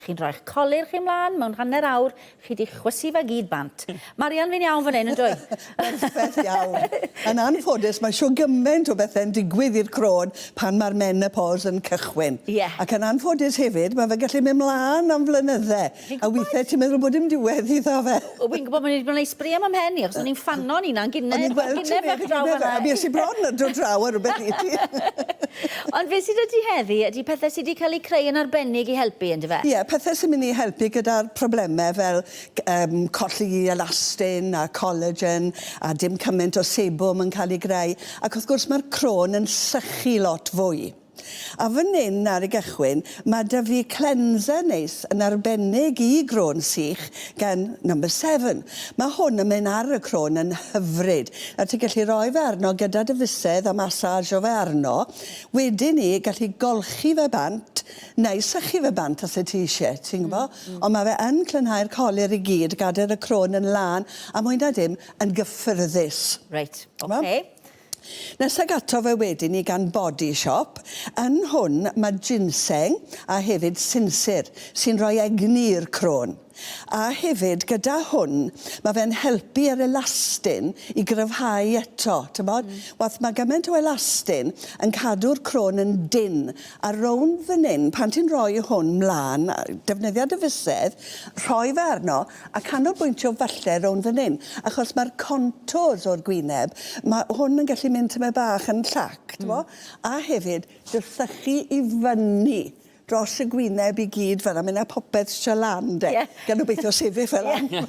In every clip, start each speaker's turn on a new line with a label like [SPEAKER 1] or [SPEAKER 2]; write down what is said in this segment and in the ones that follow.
[SPEAKER 1] Chi'n rhoi'ch colur chi mlaen, mewn hanner awr, chi di chwysu fe gyd bant. Marian, fi'n iawn fan hyn, yn dwi?
[SPEAKER 2] Perffaith iawn. Yn anffodus, mae siw gymaint o bethau'n digwydd i'r crôn pan mae'r menopos yn cychwyn.
[SPEAKER 1] Ie.
[SPEAKER 2] Ac yn anffodus hefyd, mae fe gallu mynd mlaen am flynyddau. A weithiau ti'n meddwl bod dim diwedd iddo fe.
[SPEAKER 1] Wy'n gwybod bod ni'n gwneud sbri am hen i, achos o'n i'n ffanno ni na'n
[SPEAKER 2] O'n i'n gweld ti'n
[SPEAKER 1] bach draw yna.
[SPEAKER 2] A bues i bron yn dod draw ar rhywbeth i ti.
[SPEAKER 1] Ond fe sydd wedi heddi, ydy pethau sydd wedi cael eu creu yn arbennig i helpu, ynddo fe?
[SPEAKER 2] Ie, pethau sy'n mynd i helpu gyda'r problemau fel colli elastyn a collagen a dim cymaint o sebwm yn cael ei greu. Ac wrth gwrs mae'r crôn yn sychu lot fwy. A fan hyn ar y gychwyn, mae 'da fi cleanser neis yn arbennig i grôn sych gan number 7. Mae hwn yn mynd ar y crôn yn hyfryd. A ti'n gallu rhoi fe arno gyda dy fusedd a massage o fe arno. Wedyn ni gallu golchi fe bant neu sychu fe bant os y ti eisiau, ti'n gwybod? Ond mae fe yn clynhau'r colur i gyd, gadael y crôn yn lan a mwy na dim yn gyffyrddus.
[SPEAKER 1] Reit, oce.
[SPEAKER 2] Nesaf ato fe wedyn ni gan Body Shop. Yn hwn mae ginseng a hefyd sinsir sy'n rhoi egni i'r crôn. A hefyd gyda hwn mae fe'n helpu yr elastyn i gryfhau eto. Wath mae gymaint o elastyn yn cadw'r crôn yn dyn. A rownd fan hyn, pan ti'n rhoi hwn mlaen, defnyddio dy fusedd, rhoi fe arno a canolbwyntio falle rownd fan hyn. Achos mae'r contours o'r gwyneb, mae hwn yn gallu mynd tyma bach yn llac. A hefyd, sychu i fyny dros y gwyneb i gyd fel yna. Mae yna popeth sialan, de. Gan obeithio sefyll fel yna.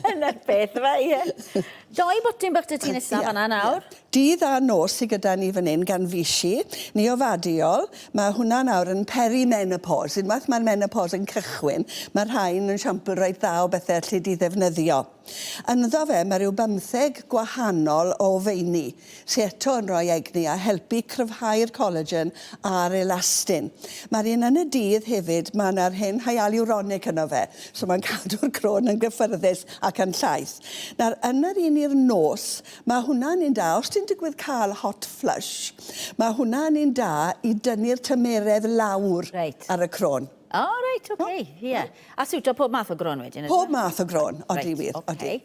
[SPEAKER 1] Yna'r beth fe, ie. 2 botyn bach dy ti nesaf fan'na nawr.
[SPEAKER 2] Dydd a nos sy gyda ni fan hyn gan Vichy, neofadiol. Mae hwnna nawr yn perimenopos. Unwaith mae'r menopos yn cychwyn, mae'r rhain yn siampl reit dda o bethau allu di ddefnyddio. Ynddo fe, mae rhyw 15 gwahanol o feini, sy'n eto yn rhoi egni a helpu cryfhau'r collagen a'r elastyn. Mae'r un yn y dydd hefyd, mae yna'r hyn hyaluronic yno fe, so mae'n cadw'r crôn yn gyffyrddus ac yn llaeth. Nawr, yn yr un i'r nos, mae hwnna'n un da, os ti'n digwydd cael hot flush, mae hwnna'n un da i dynnu'r tymeredd lawr ar y crôn.
[SPEAKER 1] O, reit, oce, ie. A siwtio pob math o gron wedyn?
[SPEAKER 2] Pob math o gron, odi wir, odi.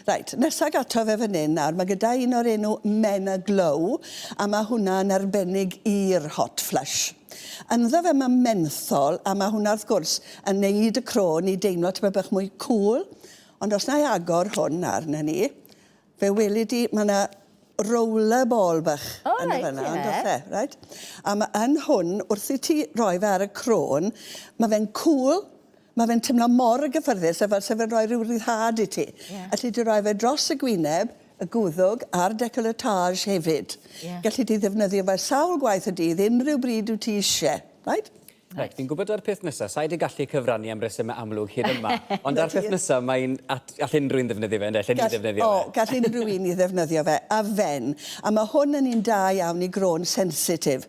[SPEAKER 2] Reit, nesaf ato fe fan hyn nawr, mae gyda un o'r enw Glow, a mae hwnna'n arbennig i'r hot flush. Ynddo fe mae menthol, a mae hwnna wrth gwrs yn neud y crôn i deimlo tyma bach mwy cool. Ond os na i agor hwn arna ni, fe weli di, mae yna rollerball bach yn y fyna, ond oes e, right? A mae yn hwn, wrth i ti roi fe ar y crôn, mae fe'n cool, mae fe'n teimlo mor gyffyrddus, a fel sef fe'n rhoi rhyw ryddhad i ti. Alli di roi fe dros y gwyneb, y gwddwg a'r decolletage hefyd. Gallu di ddefnyddio fe sawl gwaith y dydd, unrhyw bryd wyt ti eisiau, right?
[SPEAKER 3] Reit, fi'n gwybod ar peth nesaf, sa'i di gallu cyfrannu am resymau amlwg hyd yma, ond ar peth nesaf mae'n all unrhyw un ddefnyddio fe, allan ni ddefnyddio fe.
[SPEAKER 2] Gall unrhyw un i ddefnyddio fe, a fen. A mae hwn yn un da iawn i grôn sensitif.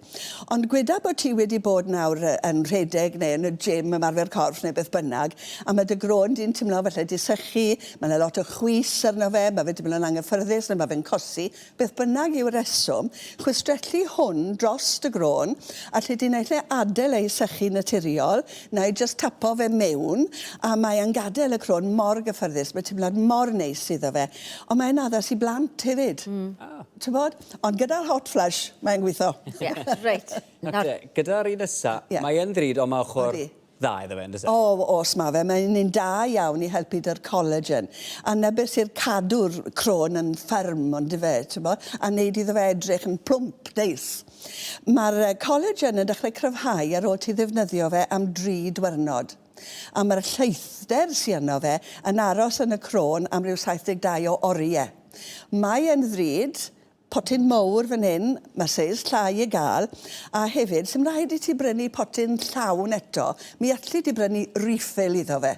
[SPEAKER 2] Ond gweda bod ti wedi bod nawr yn rhedeg neu yn y gym ymarfer corff neu beth bynnag, a mae dy grôn di'n teimlo falle di sychu, mae yna lot o chwys arno fe, mae fe teimlo'n anghyffyrddus neu mae fe'n cosi, beth bynnag yw'r reswm, chwistrellu hwn dros dy grôn, a lle di wneud lle adael ei sychu naturiol, neu jyst tapo fe mewn, a mae'n gadael y crôn mor gyffyrddus, mae'n teimlad mor neis iddo fe. Ond mae'n addas i blant hefyd. Ti'n bod? Ond gyda'r hot flush, mae'n gweithio.
[SPEAKER 1] Reit.
[SPEAKER 3] Gyda'r un nesaf, mae'n ddrud o ma ochr dda iddo fe, ynddo?
[SPEAKER 2] Os mae fe, mae'n un da iawn i helpu dy'r collagen. A na beth sy'n cadw'r crôn yn fferm, ond fe, a wneud iddo fe edrych yn plwmp, neis. Mae'r collagen yn dechrau cryfhau ar ôl ti ddefnyddio fe am 3 diwrnod. A mae'r lleithder sy'n yno fe yn aros yn y crôn am ryw 72 o oriau. Mae yn ddrud, potyn mowr fan hyn, mae seis llai i gael, a hefyd, sy'n rhaid i ti brynu potyn llawn eto, mi allu ti brynu refill iddo fe.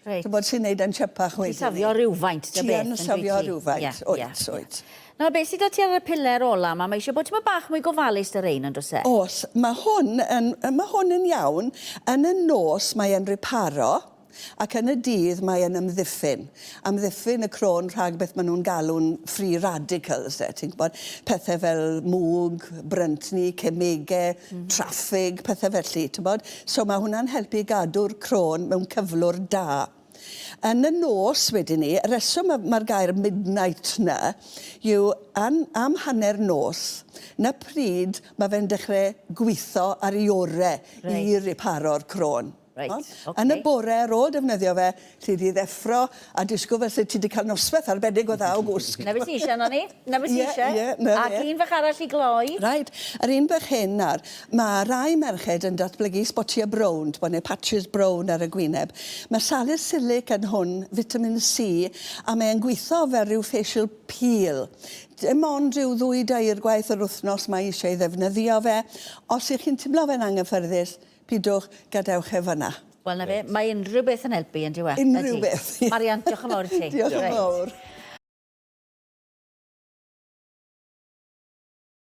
[SPEAKER 2] Ti'n bod sy'n neud yn chypach wedyn.
[SPEAKER 1] Ti safio rhywfaint, dy beth.
[SPEAKER 2] Ti yn safio rhywfaint, oed.
[SPEAKER 1] Nawr, beth sydd o ti ar y piler ola yma? Mae eisiau bod ti'n bach mwy gofalus dy rein, ond oes e?
[SPEAKER 2] Os, mae hwn yn iawn. Yn y nos mae e'n riparo, Ac yn y dydd mae yn amddiffyn. Amddiffyn y croen rhag beth maen nhw'n galw'n free radicals, ti'n gwybod, pethau fel mwg, bryntni, cemegau, traffig, pethau felly, ti'n gwybod. So mae hwnna'n helpu gadw'r croen mewn cyflwr da. Yn y nos wedyn ni, y reswm mae'r gair midnight na yw am hanner nos, na pryd mae fe'n dechrau gweithio ar ei orau i riparo'r croen.
[SPEAKER 1] Reit,
[SPEAKER 2] Yn y bore, ar ôl defnyddio fe, ti di ddeffro a disgwyl fel sydd ti wedi cael noswaith arbennig o dda o gwsg.
[SPEAKER 1] Na beth ti eisiau, noni? Na beth ti eisiau? Ac un fach arall i gloi.
[SPEAKER 2] Right. Yr un bach hyn nawr, mae rai merched yn datblygu sbotiau brown, bod neu patches brown ar y gwyneb. Mae salicylic yn hwn, vitamin C, a mae'n gweithio fel rhyw facial peel. Dim ond rhyw 2-3 gwaith yr wythnos mae eisiau ei ddefnyddio fe. Os ych chi'n teimlo fe'n anghyffyrddus, pidwch gadewch e fyna.
[SPEAKER 1] Wel, na fe, mae unrhyw beth yn helpu, yn diwedd.
[SPEAKER 2] Unrhyw beth.
[SPEAKER 1] Marian, diolch yn fawr i ti.
[SPEAKER 2] Diolch yn fawr.